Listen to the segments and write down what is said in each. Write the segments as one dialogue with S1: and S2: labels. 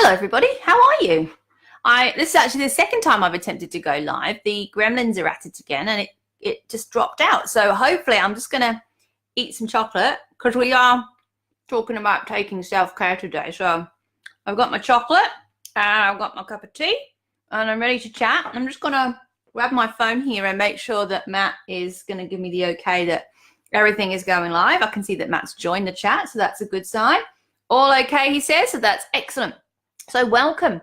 S1: Hello everybody, how are you? This is actually the second time I've attempted to go live. The gremlins are at it again and it just dropped out. So hopefully I'm just gonna eat some chocolate because we are talking about taking self-care today. So I've got my chocolate and I've got my cup of tea and I'm ready to chat. I'm just gonna grab my phone here and make sure that Matt is gonna give me the okay that everything is going live. I can see that Matt's joined the chat, so that's a good sign. All okay, he says, so that's excellent. So welcome.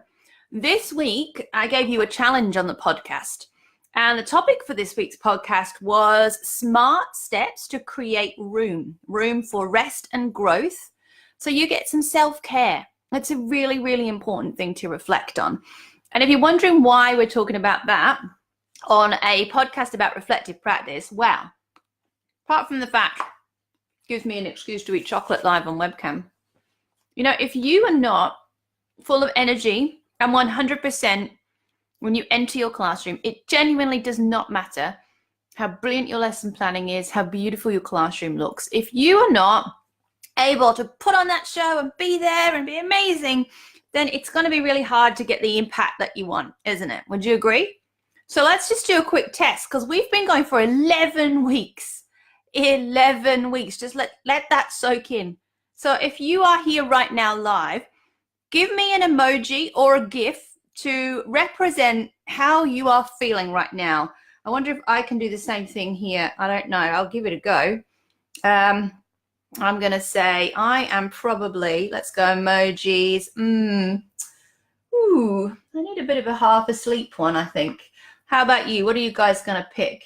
S1: This week, I gave you a challenge on the podcast. And the topic for this week's podcast was smart steps to create room for rest and growth. So you get some self-care. That's a really, really important thing to reflect on. And if you're wondering why we're talking about that on a podcast about reflective practice, well, apart from the fact it gives me an excuse to eat chocolate live on webcam, you know, if you are not full of energy and 100% when you enter your classroom, it genuinely does not matter how brilliant your lesson planning is, how beautiful your classroom looks. If you are not able to put on that show and be there and be amazing, then it's going to be really hard to get the impact that you want, isn't it? Would you agree? So let's just do a quick test because we've been going for 11 weeks. 11 weeks. Just let that soak in. So if you are here right now live, give me an emoji or a GIF to represent how you are feeling right now. I wonder if I can do the same thing here. I don't know. I'll give it a go. I'm going to say I am probably, let's go emojis. Ooh, I need a bit of a half asleep one, I think. How about you? What are you guys going to pick?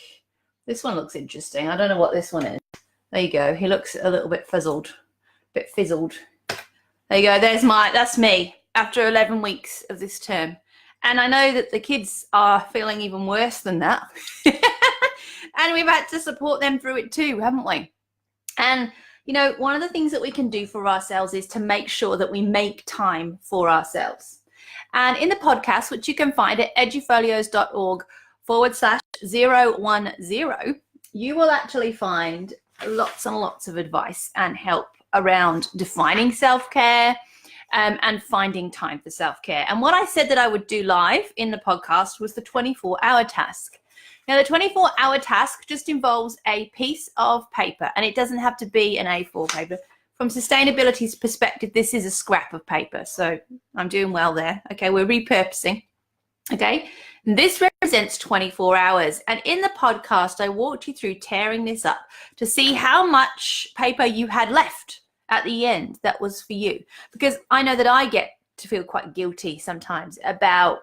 S1: This one looks interesting. I don't know what this one is. There you go. He looks a little bit fizzled. Bit fizzled. There you go. That's me after 11 weeks of this term. And I know that the kids are feeling even worse than that. And we've had to support them through it too, haven't we? And, you know, one of the things that we can do for ourselves is to make sure that we make time for ourselves. And in the podcast, which you can find at edufolios.org/010, you will actually find lots and lots of advice and help around defining self-care and finding time for self-care. And what I said that I would do live in the podcast was the 24-hour task. Now, the 24-hour task just involves a piece of paper, and it doesn't have to be an A4 paper. From sustainability's perspective, this is a scrap of paper, so I'm doing well there. Okay, we're repurposing. Okay, this represents 24 hours. And in the podcast, I walked you through tearing this up to see how much paper you had left at the end that was for you. Because I know that I get to feel quite guilty sometimes about,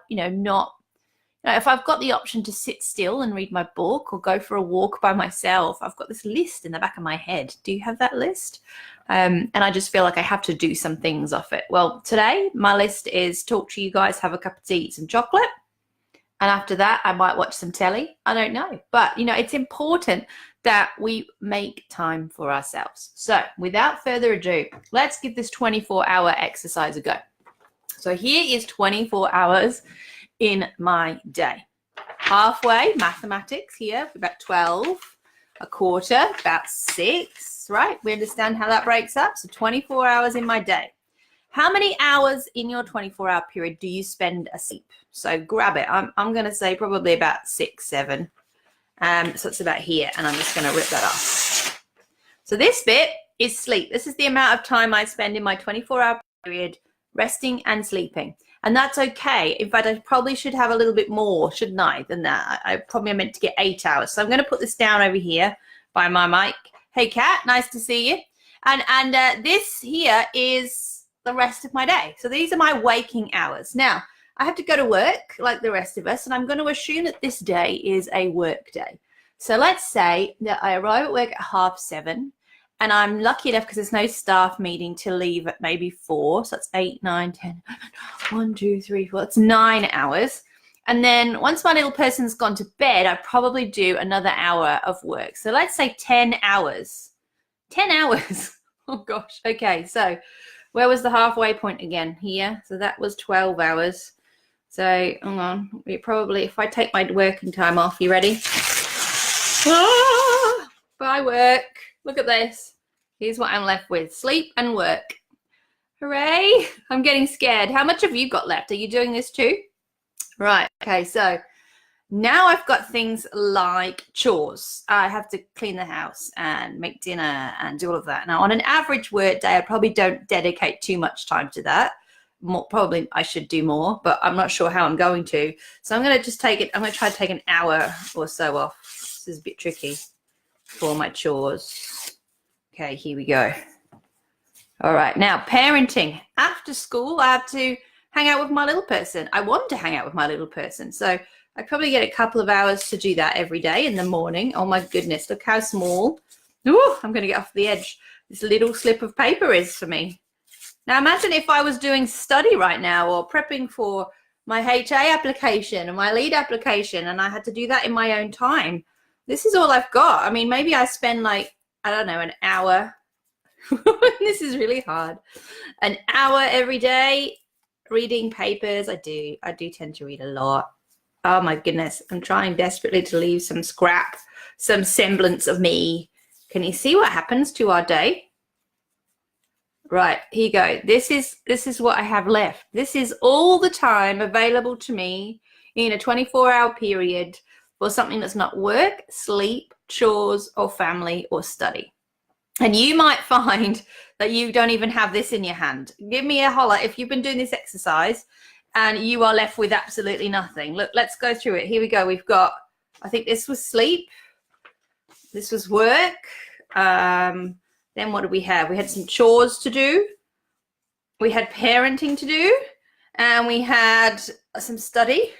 S1: if I've got the option to sit still and read my book or go for a walk by myself, I've got this list in the back of my head. Do you have that list? And I just feel like I have to do some things off it. Well, today my list is talk to you guys, have a cup of tea, eat some chocolate. And after that, I might watch some telly. I don't know. But, it's important that we make time for ourselves. So without further ado, let's give this 24-hour exercise a go. So here is 24 hours in my day. Halfway, mathematics here, about 12. A quarter, about 6, right? We understand how that breaks up. So 24 hours in my day. How many hours in your 24-hour period do you spend asleep? So grab it. I'm going to say probably about 6, 7. So it's about here, and I'm just going to rip that off. So this bit is sleep. This is the amount of time I spend in my 24-hour period resting and sleeping. And that's okay. In fact, I probably should have a little bit more, shouldn't I, than that? I probably meant to get 8 hours. So I'm going to put this down over here by my mic. Hey, Kat, nice to see you. And this here is the rest of my day. So these are my waking hours. Now, I have to go to work like the rest of us, and I'm going to assume that this day is a work day. So let's say that I arrive at work at 7:30, and I'm lucky enough because there's no staff meeting to leave at maybe 4. So that's 8, 9, 10, 1, 2, 3, 4. That's 9 hours. And then once my little person's gone to bed, I probably do another hour of work. So let's say 10 hours. 10 hours. Oh, gosh. Okay, so where was the halfway point again? Here. So that was 12 hours. So, hang on. If I take my working time off, you ready? Bye, work. Look at this. Here's what I'm left with. Sleep and work. Hooray. I'm getting scared. How much have you got left? Are you doing this too? Right. Okay. So now I've got things like chores. I have to clean the house and make dinner and do all of that. Now, on an average work day, I probably don't dedicate too much time to that. Probably I should do more, but I'm not sure how I'm going to. So I'm going to just take it. I'm going to try to take an hour or so off. This is a bit tricky for my chores. Okay, here we go. All right, now parenting. After school, I have to hang out with my little person. I want to hang out with my little person. So I probably get a couple of hours to do that every day in the morning. Oh my goodness, look how small. Ooh, I'm going to get off the edge. This little slip of paper is for me. Now imagine if I was doing study right now or prepping for my HA application and my lead application, and I had to do that in my own time. This is all I've got. I mean, maybe I spend like, I don't know, an hour. This is really hard. An hour every day reading papers. I do tend to read a lot. Oh my goodness. I'm trying desperately to leave some scrap, some semblance of me. Can you see what happens to our day? Right, here you go. This is what I have left. This is all the time available to me in a 24-hour period for something that's not work, sleep, chores, or family, or study. And you might find that you don't even have this in your hand. Give me a holler if you've been doing this exercise and you are left with absolutely nothing. Look, let's go through it. Here we go. We've got, I think this was sleep. This was work. Then what did we have? We had some chores to do. We had parenting to do. And we had some study.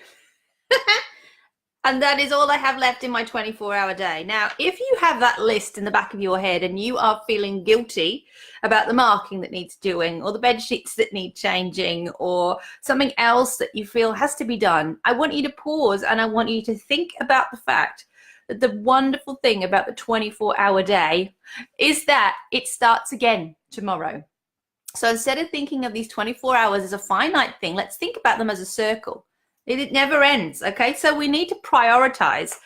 S1: And that is all I have left in my 24-hour day. Now, if you have that list in the back of your head and you are feeling guilty about the marking that needs doing or the bed sheets that need changing or something else that you feel has to be done, I want you to pause and I want you to think about the fact that the wonderful thing about the 24-hour day is that it starts again tomorrow. So instead of thinking of these 24 hours as a finite thing, let's think about them as a circle. It never ends, okay? So we need to prioritize.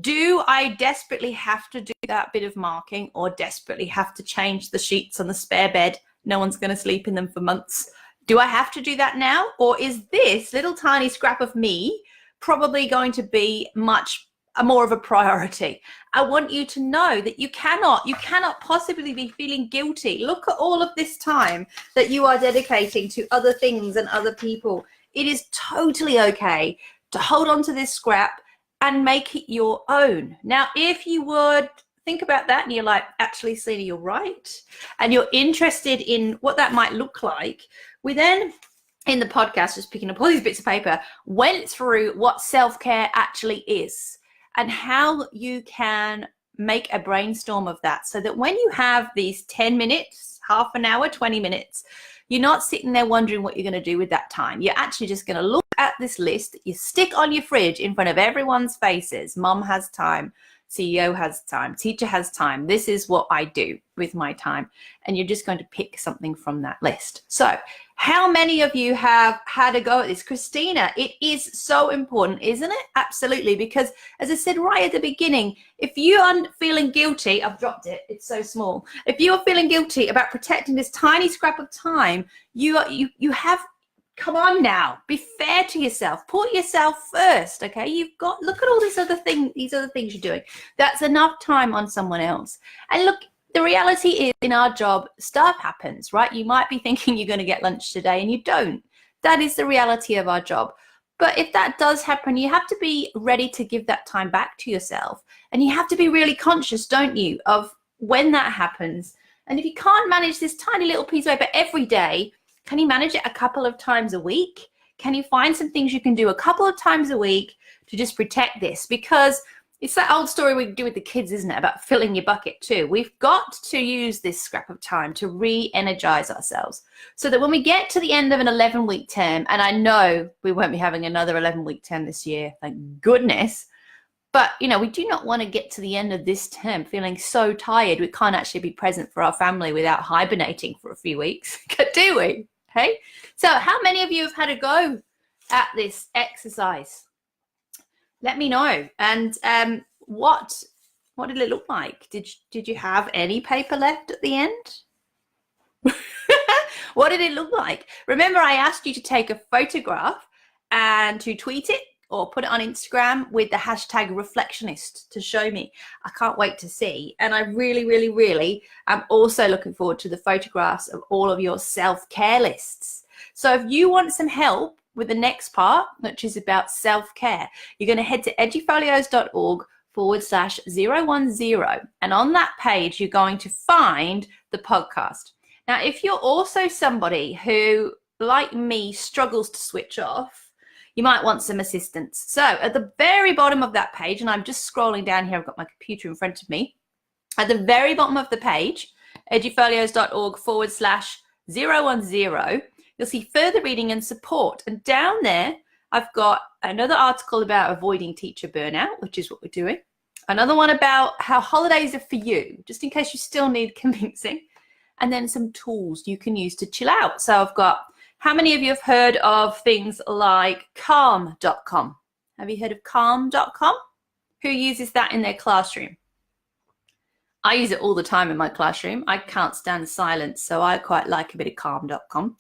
S1: Do I desperately have to do that bit of marking or desperately have to change the sheets on the spare bed? No one's going to sleep in them for months. Do I have to do that now? Or is this little tiny scrap of me probably going to be much more of a priority? I want you to know that you cannot possibly be feeling guilty. Look at all of this time that you are dedicating to other things and other people. It is totally okay to hold on to this scrap and make it your own. Now, if you would think about that and you're like, actually, Selena, you're right, and you're interested in what that might look like, we then, in the podcast, just picking up all these bits of paper, went through what self-care actually is and how you can make a brainstorm of that so that when you have these 10 minutes, half an hour, 20 minutes, you're not sitting there wondering what you're going to do with that time. You're actually just going to look at this list that you stick on your fridge in front of everyone's faces. Mom has time. CEO has time. Teacher has time. This is what I do with my time. And you're just going to pick something from that list. So how many of you have had a go at this? Christina, it is so important, isn't it? Absolutely. Because as I said right at the beginning, if you are feeling guilty, I've dropped it, it's so small. If you are feeling guilty about protecting this tiny scrap of time, you have, come on now, be fair to yourself, put yourself first. Okay, you've got, look at all these other things you're doing. That's enough time on someone else. And look, the reality is in our job, stuff happens, right? You might be thinking you're going to get lunch today and you don't. That is the reality of our job. But if that does happen, you have to be ready to give that time back to yourself. And you have to be really conscious, don't you, of when that happens. And if you can't manage this tiny little piece of paper every day, can you manage it a couple of times a week? Can you find some things you can do a couple of times a week to just protect this? Because it's that old story we do with the kids, isn't it? About filling your bucket too. We've got to use this scrap of time to re-energize ourselves so that when we get to the end of an 11-week term, and I know we won't be having another 11-week term this year, thank goodness, but you know, we do not want to get to the end of this term feeling so tired we can't actually be present for our family without hibernating for a few weeks, do we? Okay, so how many of you have had a go at this exercise? Let me know. And what did it look like? Did you have any paper left at the end? What did it look like? Remember, I asked you to take a photograph and to tweet it or put it on Instagram with the hashtag reflectionist to show me. I can't wait to see. And I really, really, really am also looking forward to the photographs of all of your self-care lists. So if you want some help with the next part, which is about self-care, you're going to head to edufolios.org/010. And on that page, you're going to find the podcast. Now, if you're also somebody who, like me, struggles to switch off, you might want some assistance. So at the very bottom of that page, and I'm just scrolling down here, I've got my computer in front of me. At the very bottom of the page, edufolios.org/010, you'll see further reading and support. And down there, I've got another article about avoiding teacher burnout, which is what we're doing. Another one about how holidays are for you, just in case you still need convincing. And then some tools you can use to chill out. So I've got, how many of you have heard of things like calm.com? Have you heard of calm.com? Who uses that in their classroom? I use it all the time in my classroom. I can't stand silence, so I quite like a bit of calm.com.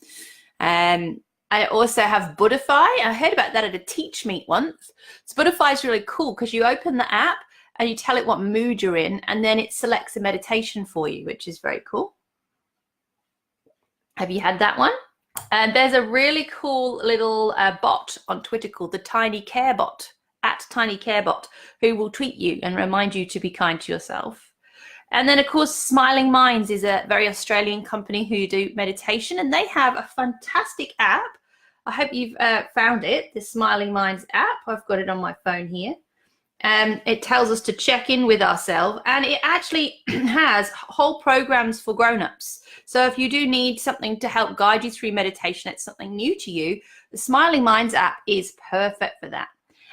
S1: I also have Budify. I heard about that at a Teach Meet once. So Budify is really cool because you open the app and you tell it what mood you're in, and then it selects a meditation for you, which is very cool. Have you had that one? And there's a really cool little bot on Twitter called the Tiny Care Bot, @TinyCareBot, who will tweet you and remind you to be kind to yourself. And then, of course, Smiling Minds is a very Australian company who do meditation, and they have a fantastic app. I hope you've found it, the Smiling Minds app. I've got it on my phone here. It tells us to check in with ourselves, and it actually has whole programs for grown-ups. So if you do need something to help guide you through meditation, it's something new to you, the Smiling Minds app is perfect for that.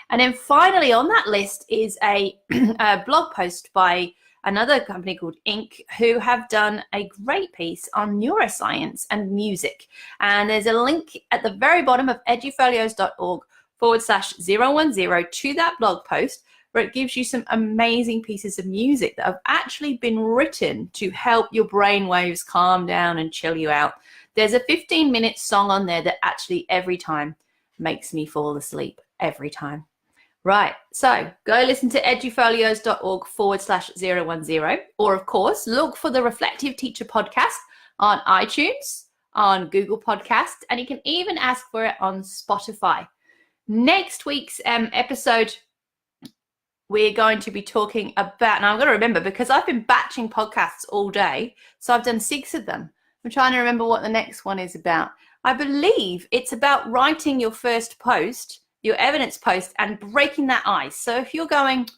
S1: And then finally on that list is a blog post by another company called Inc., who have done a great piece on neuroscience and music. And there's a link at the very bottom of edufolios.org/010 to that blog post, where it gives you some amazing pieces of music that have actually been written to help your brain waves calm down and chill you out. There's a 15-minute song on there that actually every time makes me fall asleep, every time. Right, so go listen to edufolios.org/010, or of course, look for the Reflective Teacher podcast on iTunes, on Google Podcasts, and you can even ask for it on Spotify. Next week's episode, we're going to be talking about, now I've got to remember because I've been batching podcasts all day, so I've done 6 of them. I'm trying to remember what the next one is about. I believe it's about writing your first post, your evidence post, and breaking that ice. So if you're going, do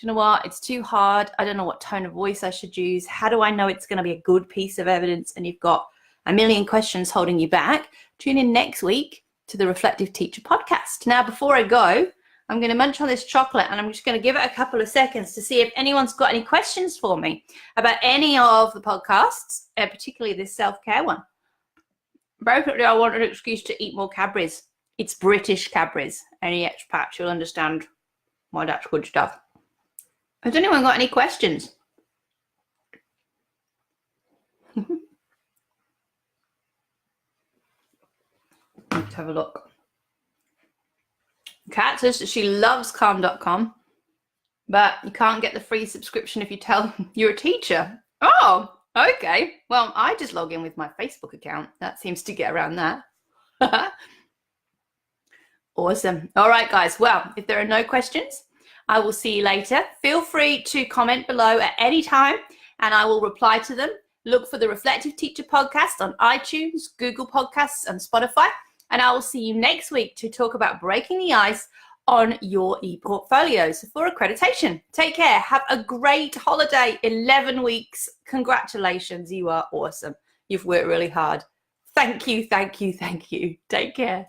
S1: you know what, it's too hard, I don't know what tone of voice I should use, how do I know it's going to be a good piece of evidence, and you've got a million questions holding you back, tune in next week to the Reflective Teacher podcast. Now, before I go, I'm going to munch on this chocolate, and I'm just going to give it a couple of seconds to see if anyone's got any questions for me about any of the podcasts, particularly this self-care one. Basically, I want an excuse to eat more Cadbury's. It's British Cadbury's. Any expats, you'll understand why that's good stuff. Has anyone got any questions? Let's have a look. Kat says that she loves calm.com, but you can't get the free subscription if you tell you're a teacher. Oh, okay. Well, I just log in with my Facebook account. That seems to get around that. Awesome. All right, guys. Well, if there are no questions, I will see you later. Feel free to comment below at any time, and I will reply to them. Look for the Reflective Teacher podcast on iTunes, Google Podcasts, and Spotify. And I will see you next week to talk about breaking the ice on your e-portfolios for accreditation. Take care. Have a great holiday. 11 weeks. Congratulations. You are awesome. You've worked really hard. Thank you, thank you, thank you. Take care.